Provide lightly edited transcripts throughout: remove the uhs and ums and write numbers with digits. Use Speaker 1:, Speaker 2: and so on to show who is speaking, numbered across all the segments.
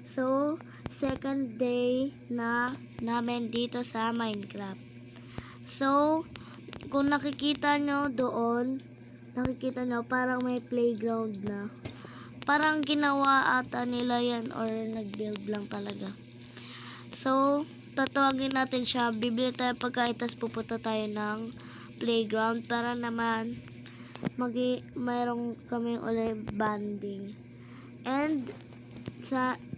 Speaker 1: So, second day na namin dito sa Minecraft. So, kung nakikita nyo doon, nakikita nyo parang may playground na. Parang ginawa ata nila yan or nag-build lang talaga. So, tatawagin natin siya. Bibili tayo pagkain, tapos pupunta tayo ng playground para naman mayroong kami ulit banding. And,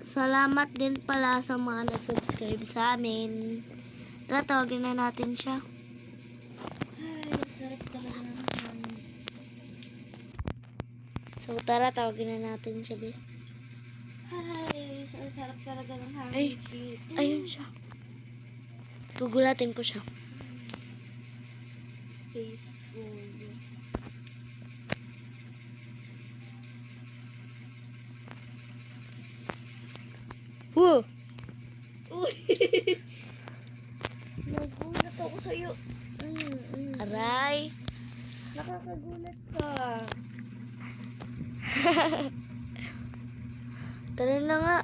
Speaker 1: salamat din pala sa mga nag-subscribe sa amin. Tara, tawagin na natin siya.
Speaker 2: Ay, sarap talaga ng hangin.
Speaker 1: So, tara, tawagin na natin siya, be.
Speaker 2: Ay, sarap talaga ng hangin
Speaker 1: Ay,
Speaker 2: dito.
Speaker 1: ayun siya. Gugulatin ko siya.
Speaker 2: Peaceful.
Speaker 1: Whoa!
Speaker 2: Uy! Nagulat ako sa'yo.
Speaker 1: Aray!
Speaker 2: Nakakagulat ka.
Speaker 1: Tara na nga.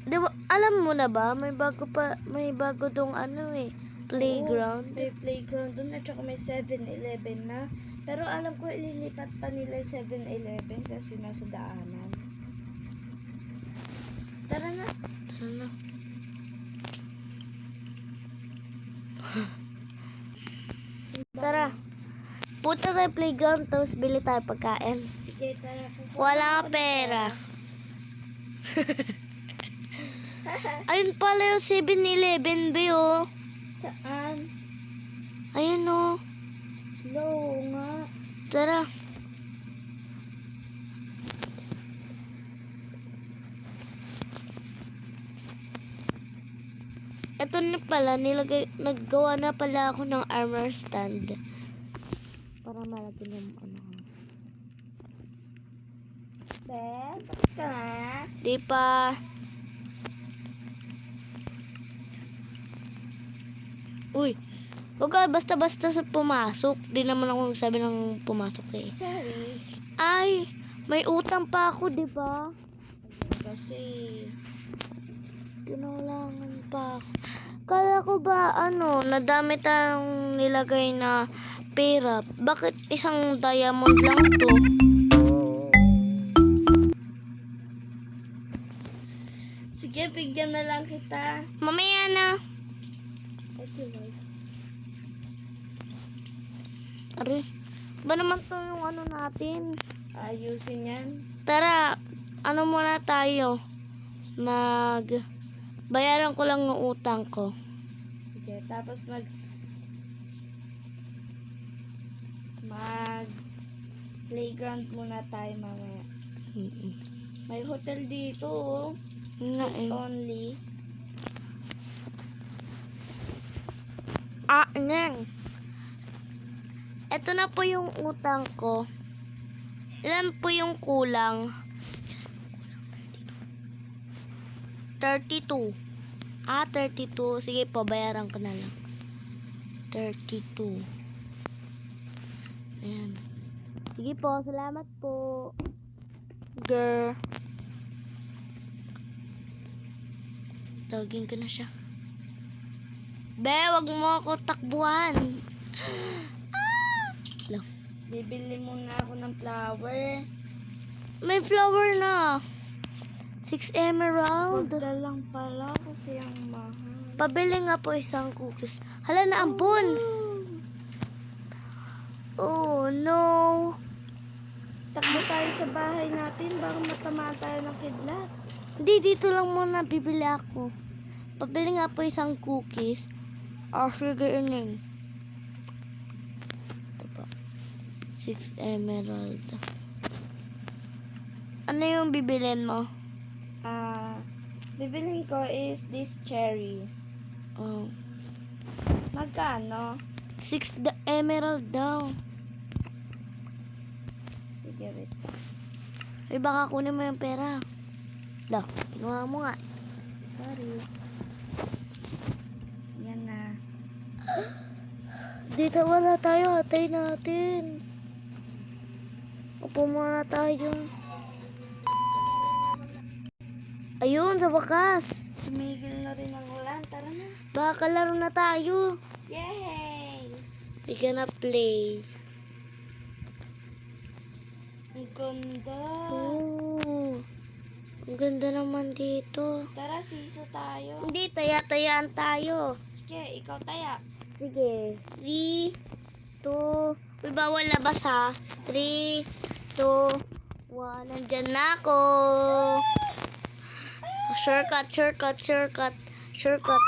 Speaker 1: Di ba, alam mo na ba, may bago tong playground.
Speaker 2: Oo, may playground doon at saka may 7-Eleven na. Pero alam ko ililipat pa nila yung 7-Eleven kasi nasa daanan. Tara na.
Speaker 1: Tara na. Tara. Punta tayo playground, tapos bili tayo pagkain.
Speaker 2: Sige, tara.
Speaker 1: Wala ka pera. Ayun pala yung 7-Eleven, be, oh.
Speaker 2: Saan?
Speaker 1: Ayun, oh.
Speaker 2: No nga.
Speaker 1: Tara. Ito na pala, naggawa na pala ako ng armor stand. Para malaki yung
Speaker 2: Ben, tapos ka na?
Speaker 1: Di pa. Uy, huwag ka basta-basta sa pumasok. Di naman ako nagsabi ng pumasok eh.
Speaker 2: Sorry.
Speaker 1: Ay, may utang pa ako, di ba?
Speaker 2: Kasi,
Speaker 1: Kinulangan pa ako. Kala ko ba, nadami tayong nilagay na pera. Bakit isang diamond lang to?
Speaker 2: sige, bigyan na lang kita.
Speaker 1: Mamaya na.
Speaker 2: Ito, Lord.
Speaker 1: Are, ba naman to yung natin?
Speaker 2: Ayusin yan.
Speaker 1: Tara, muna tayo? Bayaran ko lang yung utang ko.
Speaker 2: Sige, tapos mag playground muna tayo mamaya. May hotel dito, oh.
Speaker 1: Nga
Speaker 2: It's
Speaker 1: eh.
Speaker 2: only.
Speaker 1: Neng. Ito na po yung utang ko. Ilan po yung kulang? 32. 32. Sige po, bayaran ko na lang. 32. Ayan. Sige po, salamat po. Girl. Tawagin ko na siya. Be, wag mo ako takbuhan. Lang.
Speaker 2: Bibili muna ako ng flower.
Speaker 1: May flower na. 6 emerald.
Speaker 2: Huwag na lang pala kasi ang mahal.
Speaker 1: Pabili nga po isang cookies. Hala na ambon. Oh no.
Speaker 2: Takbo tayo sa bahay natin. Baka matamaan tayo ng kidlat.
Speaker 1: Hindi, dito lang muna bibili ako. Pabili nga po isang cookies. Sige, ining. Ito po. 6 emerald. Ano yung bibilin mo?
Speaker 2: Bibilin ko is this cherry.
Speaker 1: Oh.
Speaker 2: Magkano?
Speaker 1: 6 emerald daw.
Speaker 2: Sige, wait.
Speaker 1: Ay, baka kunin mo yung pera. Dah, kinuha mo nga.
Speaker 2: Sorry. Yan na.
Speaker 1: Dito wala tayo, hatay natin. Upo muna tayo. Ayun, sa wakas.
Speaker 2: Tumigil na rin ang ulan. Tara na.
Speaker 1: Baka laro na tayo.
Speaker 2: Yay!
Speaker 1: We gonna play.
Speaker 2: Ang ganda.
Speaker 1: Oh, ang ganda naman dito.
Speaker 2: Tara, siso tayo.
Speaker 1: Hindi, taya-tayaan tayo.
Speaker 2: Sige, ikaw taya.
Speaker 1: Sige. 3, 2, uy, bawal labas ha. 3, 2, 1, nandyan na ako. Shortcut, shortcut, shortcut, shortcut.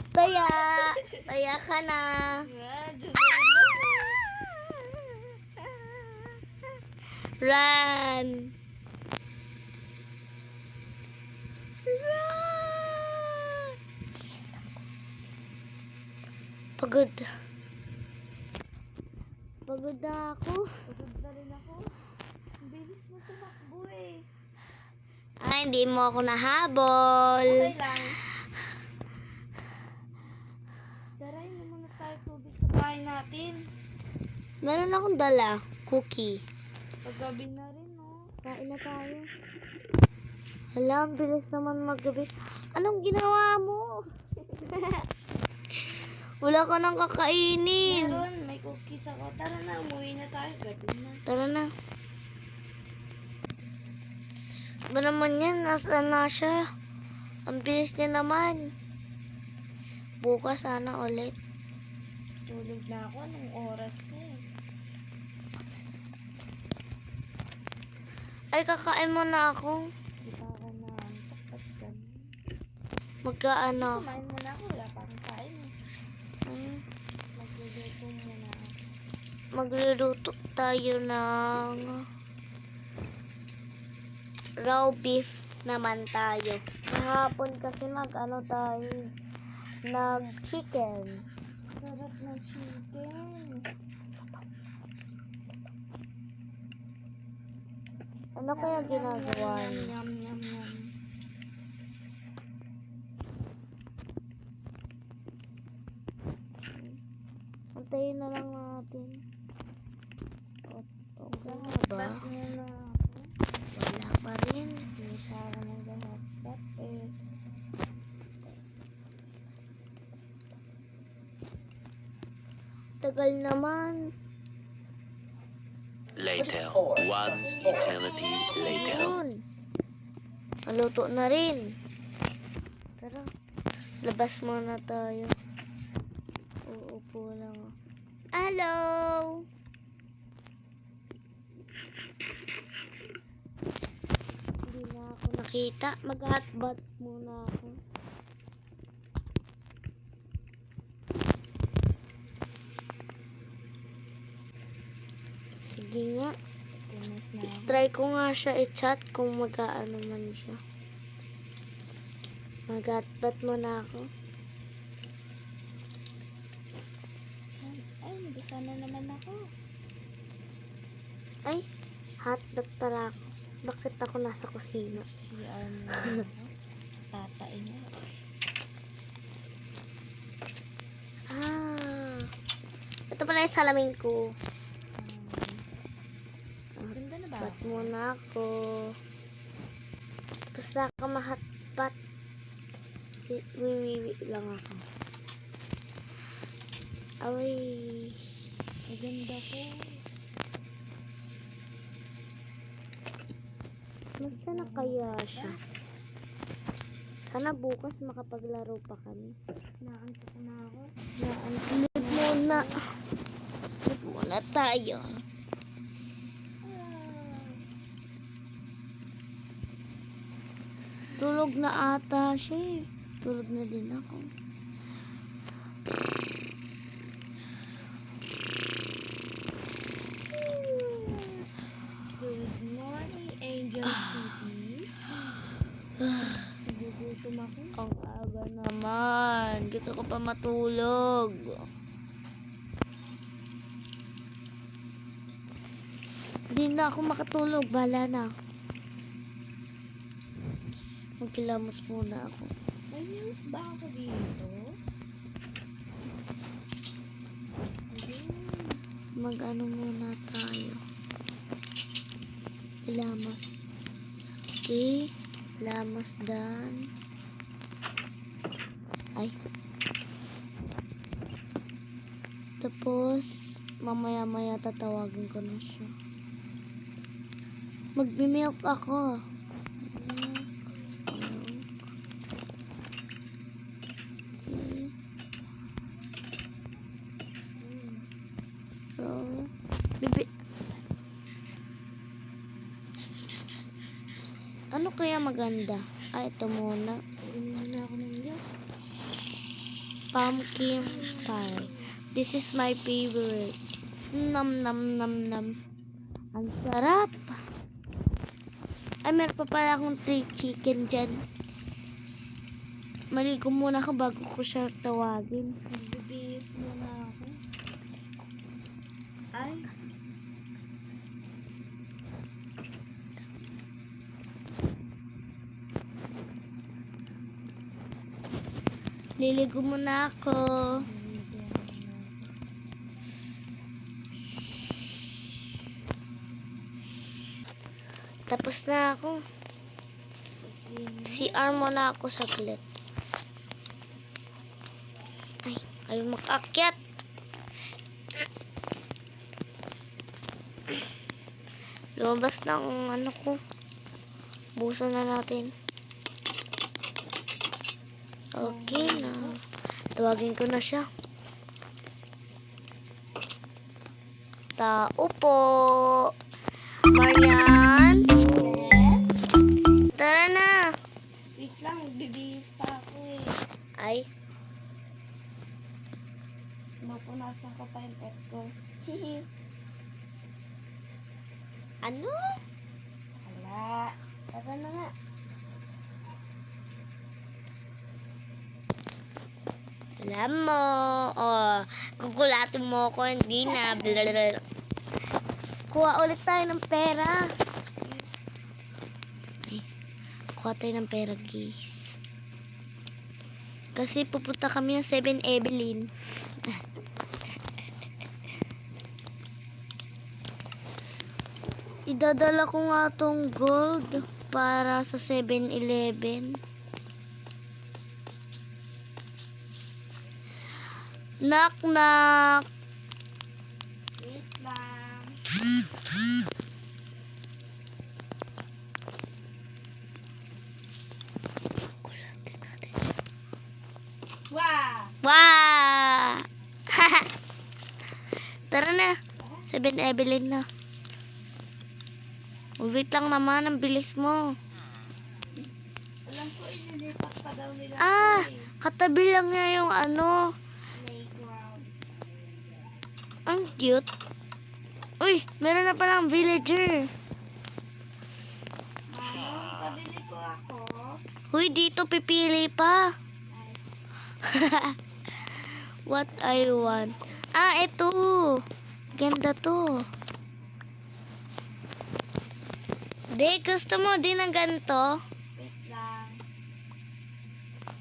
Speaker 1: Taya, taya ka na. Run. Run. Pagod. Pagod na ako.
Speaker 2: Pagod na rin ako. Ang bilis mo tumakbo eh.
Speaker 1: Ay, hindi mo ako nahabol.
Speaker 2: Okay lang. Tara, inom muna tayo tubig sa bahay natin.
Speaker 1: Meron akong dala. Cookie.
Speaker 2: Paggabi na rin, no?
Speaker 1: Kain na tayo. Hala, ang bilis naman maggabi. Anong ginawa mo? Wala ka nang kakainin.
Speaker 2: Meron, may cookies ako. Tara na, umuwi na tayo. Gabi na.
Speaker 1: Tara na. Ba naman yan? Nasaan na siya? Ang bilis niya naman. Bukas sana ulit.
Speaker 2: Tulog na ako. Anong oras na eh?
Speaker 1: Ay, kakain mo na ako.
Speaker 2: Di pa ako na antok. Ba't ganun?
Speaker 1: Magkaano?
Speaker 2: Kumain muna ako. Wala pa akong kain eh. Magluluto muna ako.
Speaker 1: Magluluto tayo ng raw beef naman tayo. Kahapon kasi nag-ano tayo, nag-chicken.
Speaker 2: Sarap ng chicken.
Speaker 1: Ano kaya ginagawa
Speaker 2: Yum,
Speaker 1: niyo?
Speaker 2: yum, yum, yum.
Speaker 1: Antayin na lang natin. Okay na ba?
Speaker 2: Ba't muna ako?
Speaker 1: Wala pa rin.
Speaker 2: Hindi pa ako nag-hotspot eh.
Speaker 1: Tagal naman.
Speaker 3: Later, one eternity later.
Speaker 1: Ayun. Naluto na rin. Tara. Labas muna tayo. Uupo lang ako. Hello! Hindi na ako nakita. Mag-hotbat muna ako. Sige nga.
Speaker 2: Tumas na ako.
Speaker 1: Try ko nga siya i-chat kung mag-aano man siya. Mag-hotbat muna ako.
Speaker 2: Ay, nabasa na naman ako.
Speaker 1: Ay, hotbat pala ako. Bakit ako nasa kusina?
Speaker 2: Si ano, tatain niya.
Speaker 1: Ah, ito pala yung salamin ko.
Speaker 2: Ganda na ba?
Speaker 1: Hotbat muna ako. Basta ka ma-hotbat. Wiwiwi lang ako. Ay,
Speaker 2: Maganda ko.
Speaker 1: Masa na kaya siya? Sana bukas makapaglaro pa kami.
Speaker 2: Naantok na ako.
Speaker 1: Sleep muna. Sleep muna tayo. Tulog na ata siya eh. Tulog na din ako.
Speaker 2: Good morning, Angel City. Nagugutom ako.
Speaker 1: Ang aga naman. Gusto ko pa matulog. Hindi na ako makatulog. Bala na. Magkilamos muna ako.
Speaker 2: May news ba ako dito? Ayun.
Speaker 1: Mag-ano muna tayo. Kilamos. Okay. Almost done. Ay. Tapos, mamaya-maya tatawagin ko na siya. Magmi-milk ako. Milk. Okay. So, ano kaya maganda? Ito muna.
Speaker 2: Inumin na ako ng milk.
Speaker 1: Pumpkin pie. This is my favorite. Nam nam nam nam. Ang sarap. Ay, meron pa pala akong 3 chicken dyan. Maligo muna ako bago ko siya tawagin.
Speaker 2: Nagbibihis muna ako. Ay.
Speaker 1: Liligo muna ako. Tapos na ako. CR muna ako saglit. Ay, ayaw makakyat. Lumabas na ang ano ko. Busan na natin. Okay na. Tawagin ko na siya. Tao po. Marian.
Speaker 2: Yes?
Speaker 1: Tara na.
Speaker 2: Wait lang, nagbibihis pa ako eh.
Speaker 1: Ay,
Speaker 2: Mapunasan ko pa yung pet ko. Hihi.
Speaker 1: ano?
Speaker 2: Hala. Tara na nga.
Speaker 1: Alam mo. Oh, gugulatin mo ko. Hindi na. Blablabla. Kuha ulit tayo ng pera. Ay, kuha tayo ng pera, guys. Kasi pupunta kami ng 7-Evelyn. Idadala ko nga tong gold para sa 7-Eleven. Knock, knock.
Speaker 2: Wait lang.
Speaker 1: Gulatin natin.
Speaker 2: Wow!
Speaker 1: Wow! Tara na. 7-Evelyn na. Wait lang naman. Ang bilis mo.
Speaker 2: Alam ko, inilipat pa daw nila.
Speaker 1: Ah!
Speaker 2: ito eh.
Speaker 1: Katabi lang niya yung ano.
Speaker 2: Playground.
Speaker 1: Ang cute. Uy! Meron na palang villager.
Speaker 2: Manong, pabili ko ako.
Speaker 1: Uy! Dito pipili pa.
Speaker 2: Ay,
Speaker 1: What I want. Ah! Ito. Ganda to. Be, gusto mo din ng ganito?
Speaker 2: wait lang.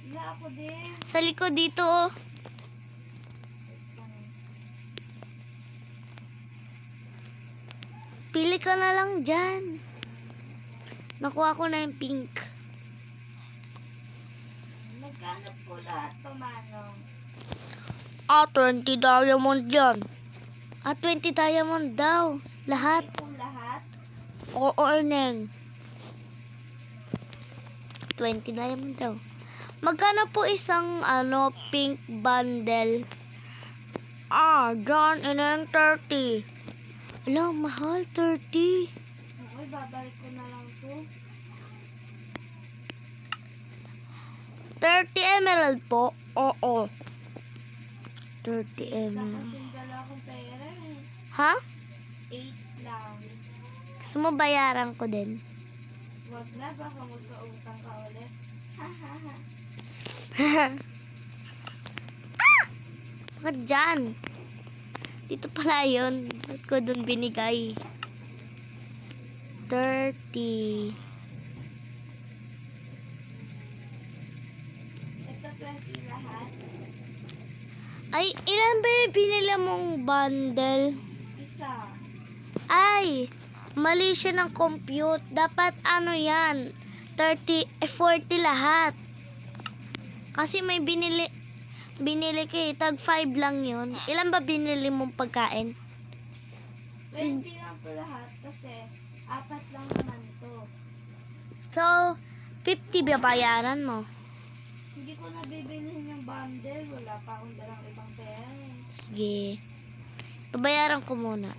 Speaker 2: Wala ako din.
Speaker 1: Sa likod dito, oh.
Speaker 2: Wait lang.
Speaker 1: Pili ka na lang dyan. Nakuha ko na yung pink.
Speaker 2: Magkano po lahat to, Manong?
Speaker 1: Ah, 20 diamond yan. Ah, 20 diamond daw. Lahat.
Speaker 2: Ito lahat?
Speaker 1: Oo, Neng. 20 diamond daw. Magkano po isang, pink bundle? Ah, dyan, ineng 30. Ala, mahal, 30.
Speaker 2: Okay, babalik ko na lang to.
Speaker 1: 30 emerald po? Oo. 30
Speaker 2: Wala
Speaker 1: emerald.
Speaker 2: kasing dala akong pera eh.
Speaker 1: Ha?
Speaker 2: 8 lang.
Speaker 1: Gusto mo bayaran ko din?
Speaker 2: Wag na, baka magkautang ka ulit.
Speaker 1: Bakit dyan? Dito pala yun. Ba't ko dun binigay? 30.
Speaker 2: Ito 20 lahat.
Speaker 1: Ay, ilan ba yung pinila mong bundle?
Speaker 2: Isa.
Speaker 1: Ay, mali siya ng compute. Dapat ano yan? 40 lahat. Kasi may binili ka tag 5 lang yun. Ilan ba binili mong pagkain?
Speaker 2: 20 lang po lahat kasi 4 lang naman to.
Speaker 1: So, 50 ba bayaran mo?
Speaker 2: Hindi ko na bibilhin yung bundle. Wala pa akong dalang ibang pera.
Speaker 1: Sige. Babayaran ko muna.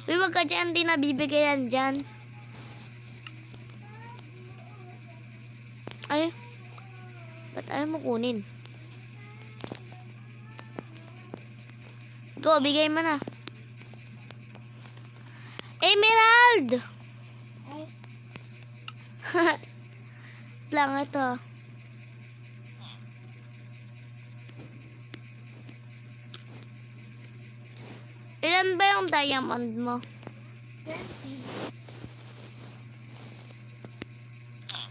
Speaker 1: Uy, wag ka dyan. Di nabibigayan dyan. Ay. Ba't ayaw mo kunin? Go, bigay mo na. Emerald!
Speaker 2: Ay,
Speaker 1: Lang ito. Ilan ba yung diamond mo?
Speaker 2: 20.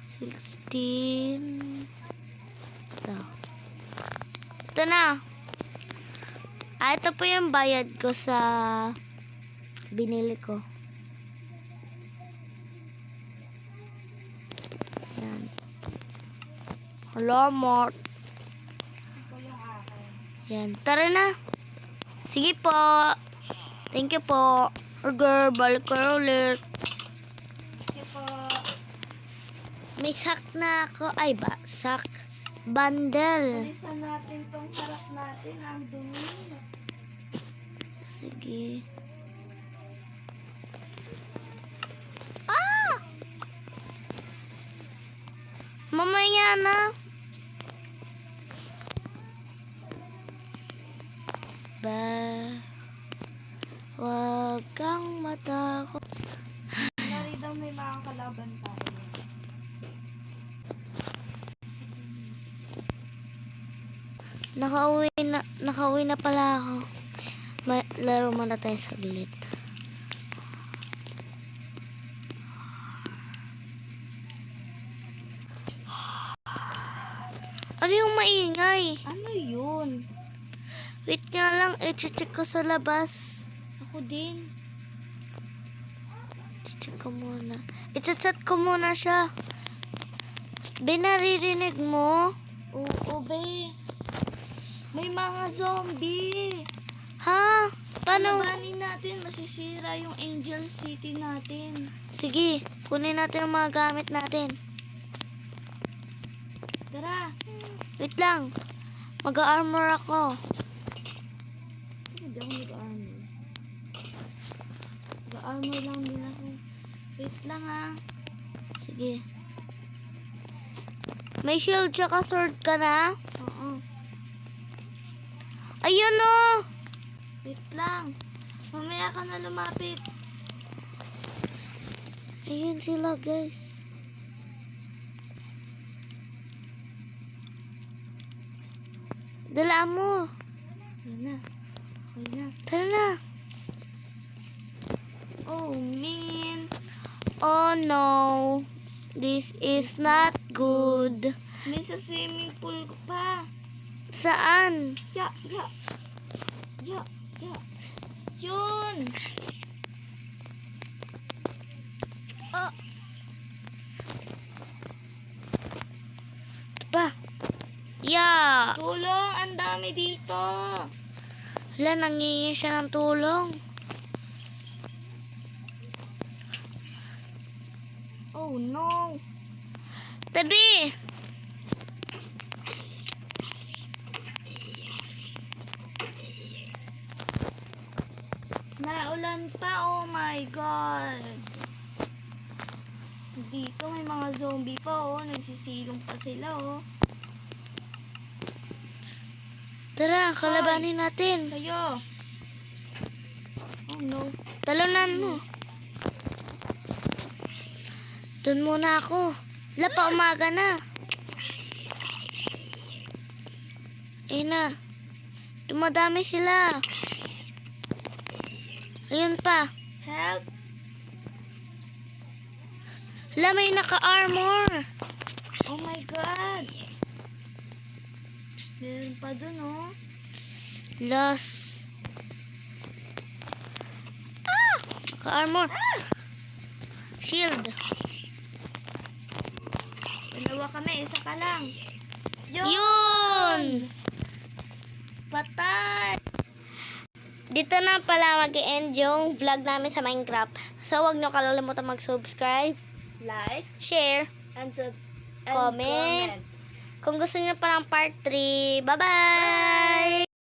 Speaker 1: 16. Ito. Ito na. Ito po yung bayad ko sa binili ko. Yan. Salamat.
Speaker 2: Ito yung akin.
Speaker 1: Yan. Tara na. Sige po. Thank you po. Order, balik kayo ulit.
Speaker 2: Sige po.
Speaker 1: May sak na ako. Ay ba? Sak. Bundle.
Speaker 2: Alisan natin tong harap natin. Ang dumi.
Speaker 1: Sige. Ah! Mamaya na. Wag kang matakot.
Speaker 2: Nari daw may mga kalaban tayo.
Speaker 1: Nakauwi na pala ako. Laro muna tayo saglit. Ano yung maingay?
Speaker 2: Ano yun?
Speaker 1: Wait nga lang, i-check ko sa labas.
Speaker 2: Ako din.
Speaker 1: I-check ko muna. I-chat ko muna siya. Naririnig mo?
Speaker 2: Oo, be. May mga zombie.
Speaker 1: Ha? Paano?
Speaker 2: Palabanin natin, masisira yung Angel City natin.
Speaker 1: Sige, kunin natin ang mga gamit natin.
Speaker 2: Tara.
Speaker 1: Wait lang. Mag-armor ako.
Speaker 2: Hindi ako mag-armor. Mag-armor lang din ako. Wait lang ha.
Speaker 1: Sige. May shield tsaka sword ka na?
Speaker 2: Oo.
Speaker 1: Ayun o!
Speaker 2: Wait lang. Mamaya ka na lumapit.
Speaker 1: Ayun sila guys. Dala mo.
Speaker 2: Yan na. Okay na.
Speaker 1: Tara na.
Speaker 2: Oh, man.
Speaker 1: Oh no. This is not good.
Speaker 2: May sa swimming pool pa.
Speaker 1: Saan?
Speaker 2: Ya. Yun.
Speaker 1: Oh. Pa. Yeah.
Speaker 2: Tulong, ang dami dito.
Speaker 1: Hala, nangingi siya ng tulong.
Speaker 2: Oh, no.
Speaker 1: Tabi!
Speaker 2: Naulan pa, oh my God. Dito may mga zombie pa, oh. Nagsisilong pa sila, oh.
Speaker 1: Tara, kalabanin natin.
Speaker 2: Kayo. Oh, no.
Speaker 1: Talunan mo. Doon muna ako. Wala pa, umaga na. Na. Dumadami sila. Ayun pa.
Speaker 2: Help.
Speaker 1: Wala, may naka-armor.
Speaker 2: Oh my God. Meron pa dun, oh.
Speaker 1: Lost. Ah! Naka-armor. Shield.
Speaker 2: Dalawa kami, isa ka lang.
Speaker 1: Yun! Patay! Dito na pala mag-end yung vlog namin sa Minecraft. So, wag nyo kalalimutan mag-subscribe,
Speaker 2: Like,
Speaker 1: share,
Speaker 2: and
Speaker 1: comment. Kung gusto nyo pa ng part 3, bye-bye!